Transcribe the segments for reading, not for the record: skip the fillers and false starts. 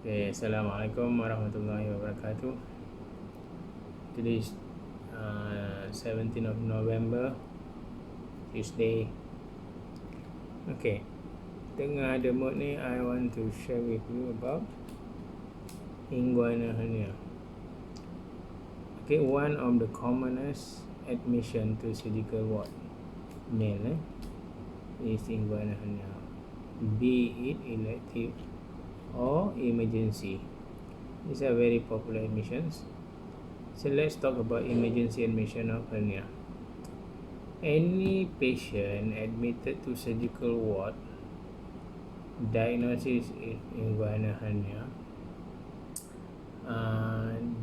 Okay, Assalamualaikum warahmatullahi wabarakatuh. Today is 17th of November, Tuesday. Okay, tengah ada mood ni, I want to share with you about inguinal hernia. Okay, one of the commonest admission to surgical ward, male, is inguinal hernia, be it elective or emergency. These are very popular admissions. So let's talk about emergency admission of hernia. Any patient admitted to surgical ward, diagnosis is inguinal hernia,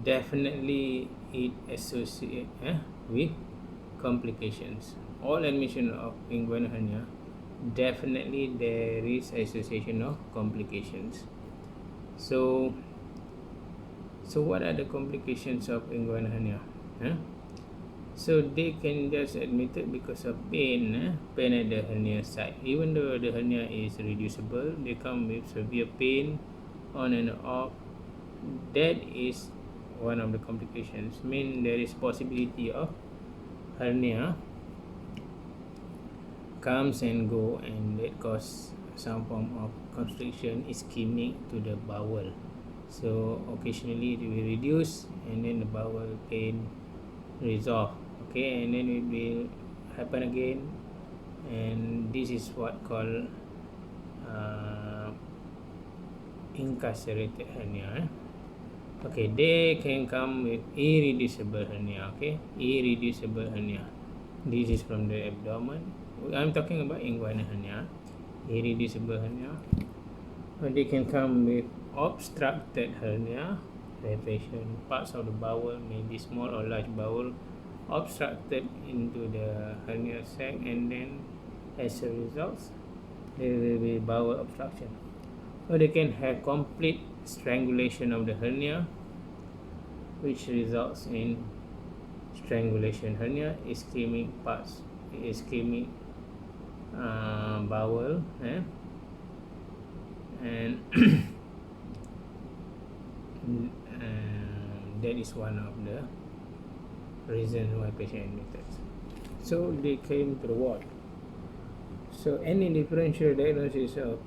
definitely it associated with complications. All admission of inguinal hernia, definitely there is association of complications. So what are the complications of inguinal hernia? So they can just admit it because of pain at the hernia site. Even though the hernia is reducible, they come with severe pain on and off. That is one of the complications. There is possibility of hernia comes and go, and that cause some form of constriction ischemic to the bowel. So occasionally it will reduce, and then the bowel pain resolve. Okay, and then it will happen again, and this is what called incarcerated hernia. Okay, they can come with irreducible hernia. Okay, irreducible hernia. This is from the abdomen. I'm talking about inguinal hernia, irreducible hernia. They can come with obstructed hernia, patient parts of the bowel, maybe small or large bowel, obstructed into the hernia sac, and then as a result there will be bowel obstruction. Or they can have complete strangulation of the hernia, which results in strangulation hernia, ischemic parts, ischemic bowel, and that is one of the reasons why patient admitted. So they came to the ward. So any differential diagnosis of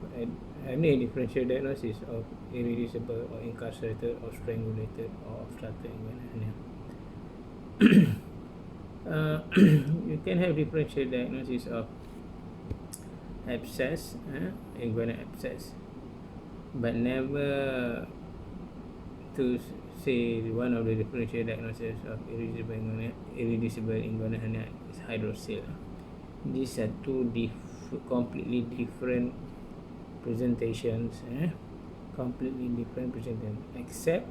irreducible or incarcerated or strangulated or obstructed hernia. You can have differential diagnosis of abscess, inguinal abscess, but never to say one of the differential diagnoses of irreducible inguinal hernia is hydrocele. These are two completely different presentations, completely different presentations, except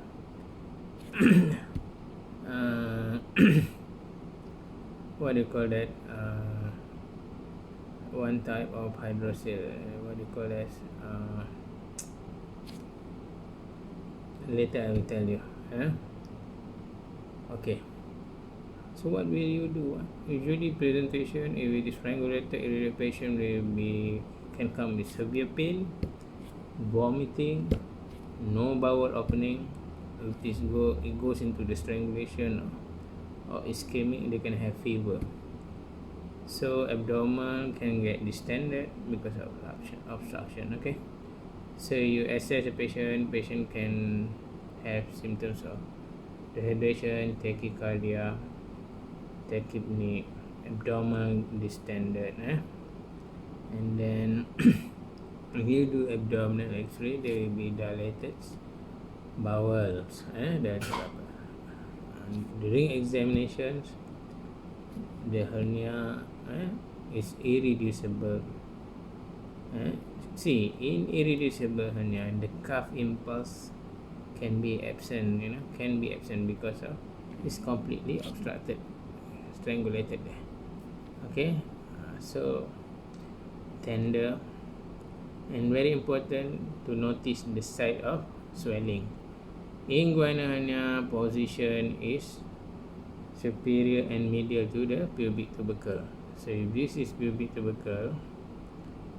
what do you call that? One type of hydrocele, what do you call that? Later I will tell you. Okay. So what will you do? Usually presentation, if it is strangulated, patient can come with severe pain, vomiting, no bowel opening. If it goes into the strangulation or ischemic, they can have fever. So abdomen can get distended because of obstruction. Okay. So you assess the patient can have symptoms of dehydration, tachycardia, tachypnea, abdomen distended, and then if you do abdominal x-ray, there will be dilated bowels, during examinations the hernia is irreducible. See, in irreducible hernia, the cuff impulse can be absent, because of it's completely obstructed, strangulated. Okay, so tender, and very important to notice the site of swelling. Inguinal hernia position is superior and medial to the pubic tubercle. So if this is pubic tubercle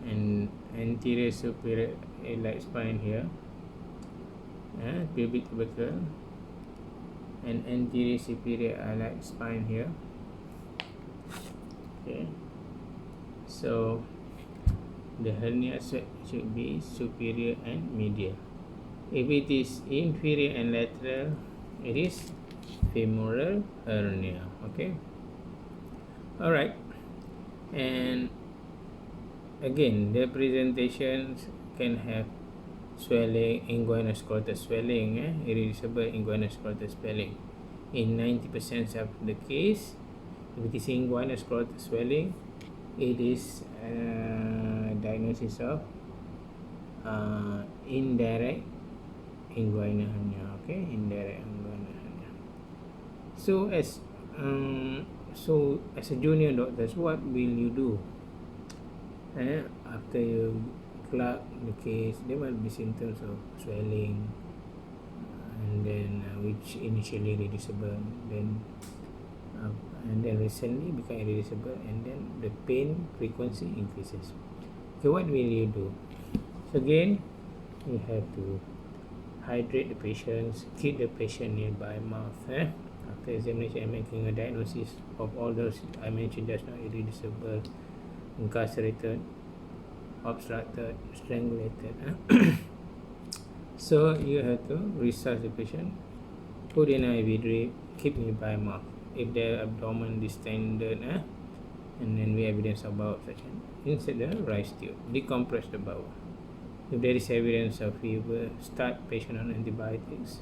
and anterior superior iliac spine here, pubic tubercle, and anterior superior iliac spine here. Okay, so the hernia should be superior and medial. If it is inferior and lateral, it is femoral hernia. Okay, all right. And again, the presentations can have swelling, inguinal scrotal swelling, irreducible inguinal scrotal swelling. In 90% of the case, if it is inguinal scrotal swelling, it is diagnosis of indirect inguinal hernia. Okay, indirect inguinal hernia. So as a junior doctors, what will you do? After you clerk the case, there might be symptoms of swelling, and then which initially reducible, then and then recently become irreducible, and then the pain frequency increases. Okay, what will you do? So again, you have to hydrate the patients, keep the patient nearby mouth. After examination and making a diagnosis of all those I mentioned just now: irreducible, incarcerated, obstructed, strangulated. So you have to resuscitate the patient, put in an IV drip, keep nearby mouth. If the abdomen distended, and then we evidence of bowel obstruction, insert the rice tube, decompress the bowel. If there is evidence of fever, start patient on antibiotics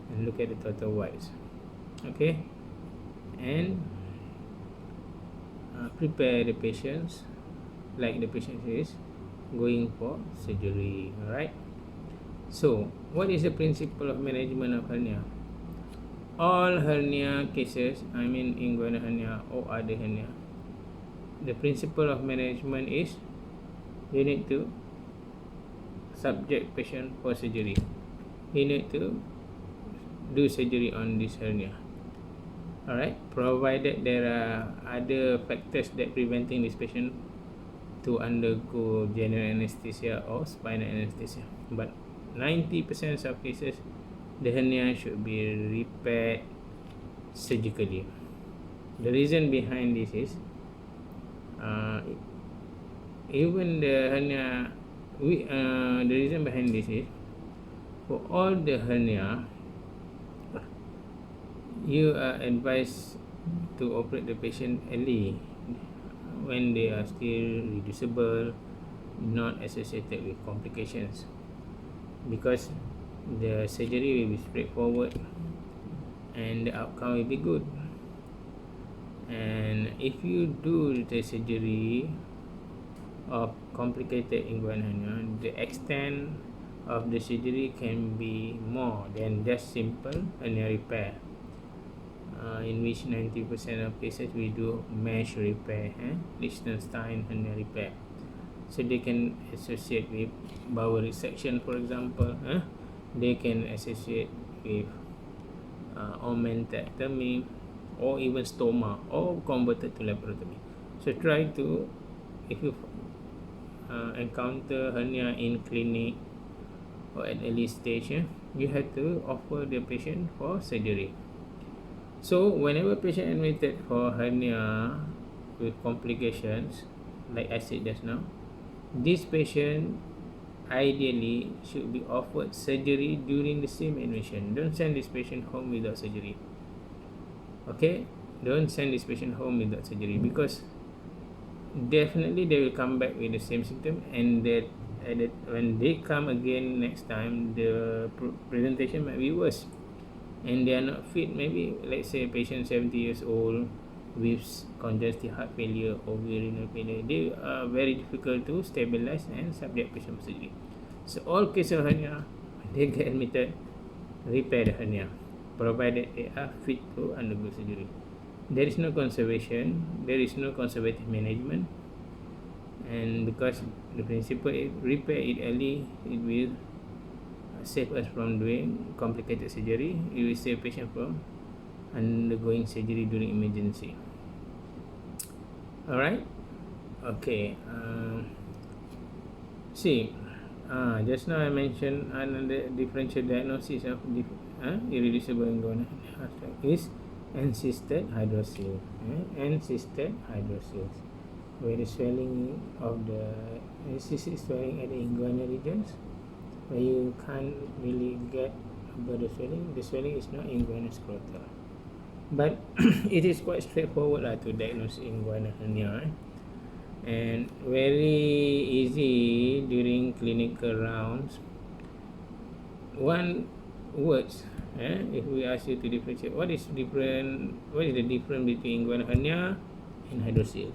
and look at the total whites. Okay, and prepare the patients like the patient is going for surgery. All right. So, what is the principle of management of hernia? All hernia cases, I mean inguinal hernia or other hernia, the principle of management is you need to subject patient for surgery. You need to do surgery on this hernia. Alright, provided there are other factors that preventing this patient to undergo general anesthesia or spinal anesthesia. But 90% of cases, the hernia should be repaired surgically. The reason behind this is even the hernia, the reason behind this is for all the hernia, you are advised to operate the patient early when they are still reducible, not associated with complications, because the surgery will be straightforward and the outcome will be good. And if you do the surgery of complicated inguinal hernia, the extent of the surgery can be more than just simple hernia repair, in which 90% of cases we do mesh repair, Liechtenstein hernia repair. So they can associate with bowel resection, for example. They can associate with omentectomy, or even stoma, or converted to laparotomy. So try to, if you encounter hernia in clinic or at early stage, you have to offer the patient for surgery. So whenever patient admitted for hernia with complications, like I said just now, this patient ideally should be offered surgery during the same admission. Don't send this patient home without surgery. Okay, don't send this patient home without surgery, because definitely they will come back with the same symptom, and that when they come again next time, the presentation might be worse, and they are not fit. Maybe let's say a patient 70 years old with congestive heart failure or renal failure, they are very difficult to stabilize and subject patient to surgery. So all cases of hernia, when they get admitted, repair the hernia, provided they are fit to undergo surgery. There is no conservation, there is no conservative management, and because the principle is repair it early, it will save us from doing complicated surgery. It will save patient from undergoing surgery during emergency. Alright, okay. See, Just now I mentioned another differential diagnosis of irreducible inguinal hernia is encysted hydrocele. Encysted hydrocele, where the swelling of the encysted swelling at the inguinal regions, where you can't really get above the swelling. The swelling is not inguinal scrotal, but it is quite straightforward to diagnose inguinal hernia. And very easy during clinical rounds. One words, if we ask you to differentiate, what is the difference between inguinal hernia and hydrocele?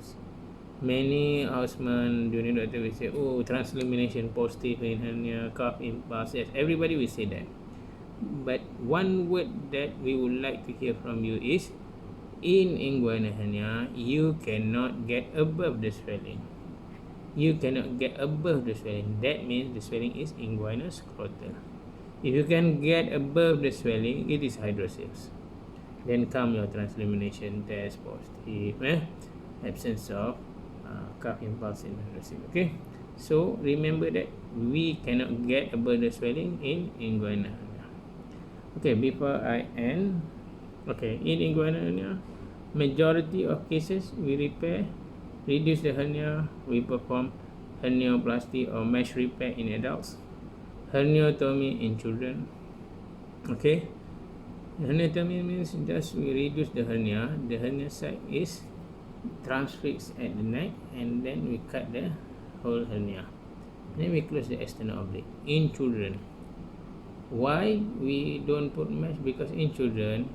Many housemen during the doctor will say, oh, translamination positive in hernia, cuff impulse. Yes, everybody will say that. But one word that we would like to hear from you is, in inguinal hernia, you cannot get above the swelling. You cannot get above the swelling. That means the swelling is inguinal scrotal. If you can get above the swelling, it is hydrocele. Then come your translamination test positive, absence of cuff impulse in hydrocele. Okay, so remember that we cannot get above the swelling in inguinal hernia. Okay, before I end, okay, in inguinal hernia, majority of cases we reduce the hernia, we perform hernioplasty or mesh repair in adults, herniotomy in children. Okay, herniotomy means just we reduce the hernia site is transfixed at the neck, and then we cut the whole hernia, then we close the external oblique in children. Why we don't put mesh? Because in children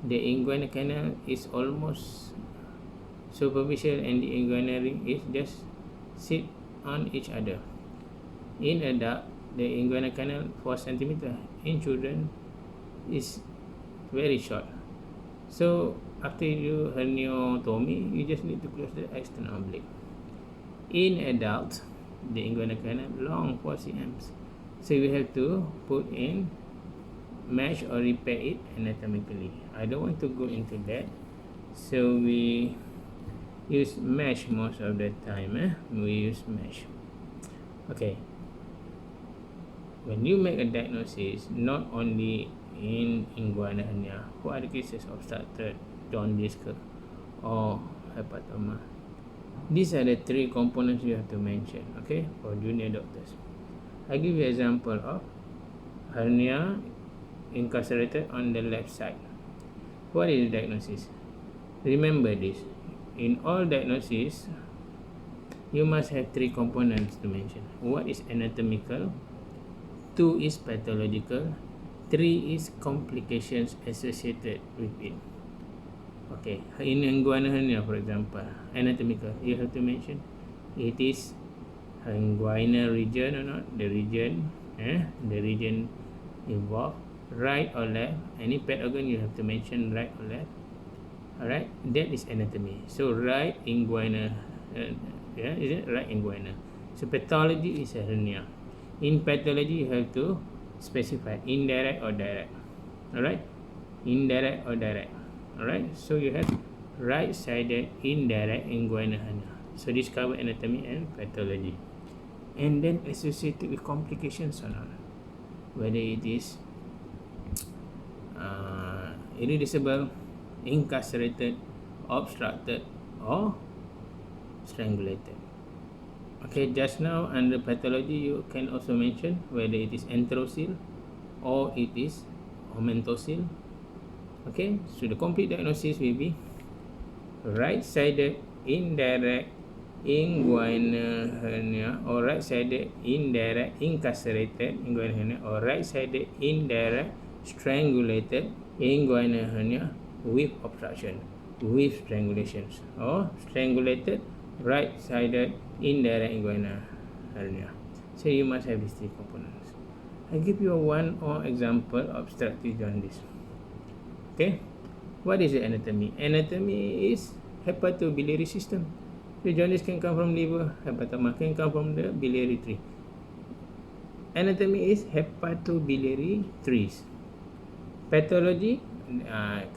the inguinal canal is almost superficial and the inguinal ring is just sit on each other. In adult, the inguinal canal 4 cm. In children is very short. So after you herniotomy, you just need to close the external oblique. In adult, the inguinal canal long 4 cm. So we have to put in mesh or repair it anatomically. I don't want to go into that, so we use mesh most of the time. We use mesh. Okay, when you make a diagnosis, not only in inguinal hernia, for other cases of obstructed jaundice or hepatoma, these are the 3 components you have to mention, okay, for junior doctors. I give you an example of hernia incarcerated on the left side. What is the diagnosis? Remember this, in all diagnoses you must have 3 components to mention. What is anatomical, 2 is pathological, 3 is complications associated with it. Okay, in inguinal hernia, for example, anatomical, you have to mention it is inguinal region or not, the region involved, right or left. Any pet organ you have to mention right or left. Alright, that is anatomy. So right inguinal, is it right inguinal? So pathology is a hernia. In pathology you have to specify indirect or direct. Alright, indirect or direct. Alright, so you have right sided indirect inguinal hernia. So this covers anatomy and pathology. And then associated with complications or not, whether it is irreducible, incarcerated, obstructed, or strangulated. Okay, just now under pathology you can also mention whether it is enterocele or it is omentocele. Okay, so the complete diagnosis will be right-sided indirect inguinal hernia, or right-sided indirect incarcerated inguinal hernia, or right-sided indirect strangulated inguinal hernia with obstruction, with strangulations, or strangulated right-sided indirect inguinal hernia. So you must have these 3 components. I give you one more example of obstructive jaundice. Okay, what is the anatomy? Anatomy is hepatobiliary system. The jaundice can come from liver, hepatoma can come from the biliary tree. Anatomy is hepatobiliary trees. Pathology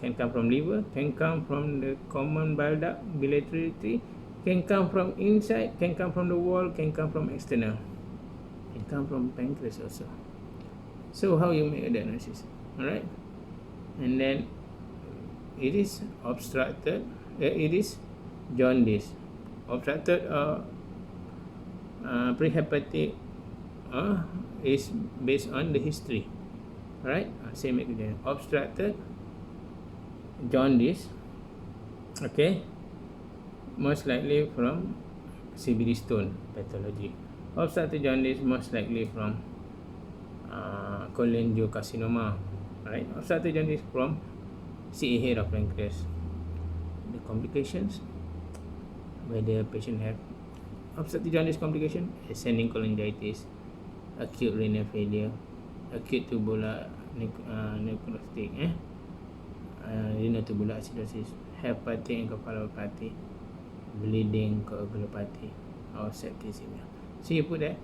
can come from liver, can come from the common bile duct, biliary tree, can come from inside, can come from the wall, can come from external. It come from pancreas also. So how you make a diagnosis? Alright, and then it is obstructed. It is jaundice, obstructed or prehepatic, is based on the history. Alright, same again. Obstructed jaundice, okay, most likely from CBD stone pathology. Obstructed jaundice most likely from cholangiocarcinoma. Right, obstructed jaundice from CA head of pancreas. The complications, whether patient have obstructed jaundice complication, ascending cholangitis, acute renal failure, acute tubular necrotic, renal tubular acidosis, hepatic encephalopathy, bleeding coagulopathy, or septicemia. So you put that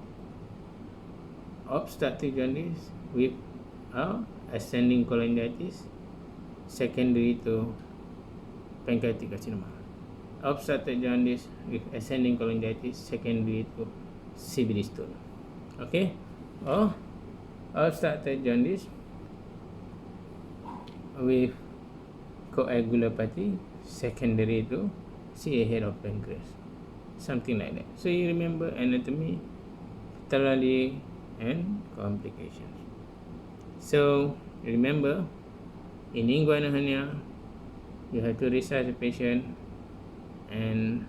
obstructive jaundice with ascending cholangitis secondary to pancreatic carcinoma. Obstructive jaundice with ascending cholangitis secondary to CBD stone. Okay? Or obstructive jaundice with coagulopathy secondary to CA head of pancreas. Something like that. So you remember anatomy, pathology, and complications. So remember, in inguinal hernia, you have to research the patient, and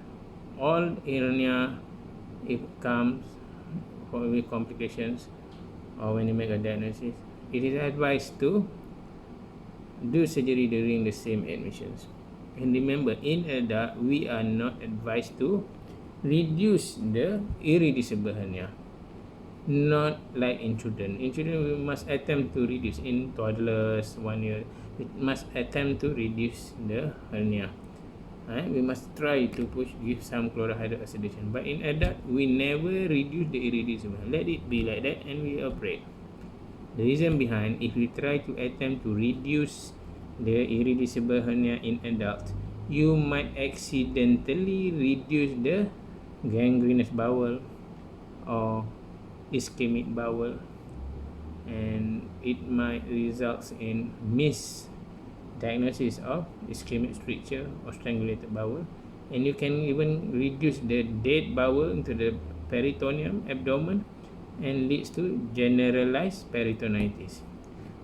all hernia, if comes with complications or when you make a diagnosis, it is advised to do surgery during the same admissions. And remember, in adult, we are not advised to reduce the irreducible hernia. Not like in children. In children, we must attempt to reduce. In toddlers, 1 year, we must attempt to reduce the hernia. Right? We must try to give some chlorohydric sedation. But in adult, we never reduce the irreducible. Let it be like that, and we operate. The reason behind, if we try to attempt to reduce the irreducible hernia in adults, you might accidentally reduce the gangrenous bowel or ischemic bowel, and it might result in misdiagnosis of ischemic stricture or strangulated bowel, and you can even reduce the dead bowel into the peritoneum, abdomen, and leads to generalized peritonitis.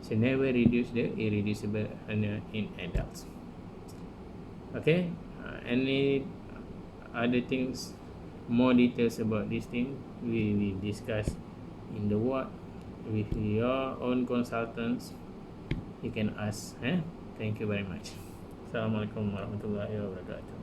So never reduce the irreducible hernia in adults. Okay, any other things, more details about this thing, we will discuss in the ward with your own consultants. You can ask. Thank you very much. Assalamualaikum warahmatullahi wabarakatuh.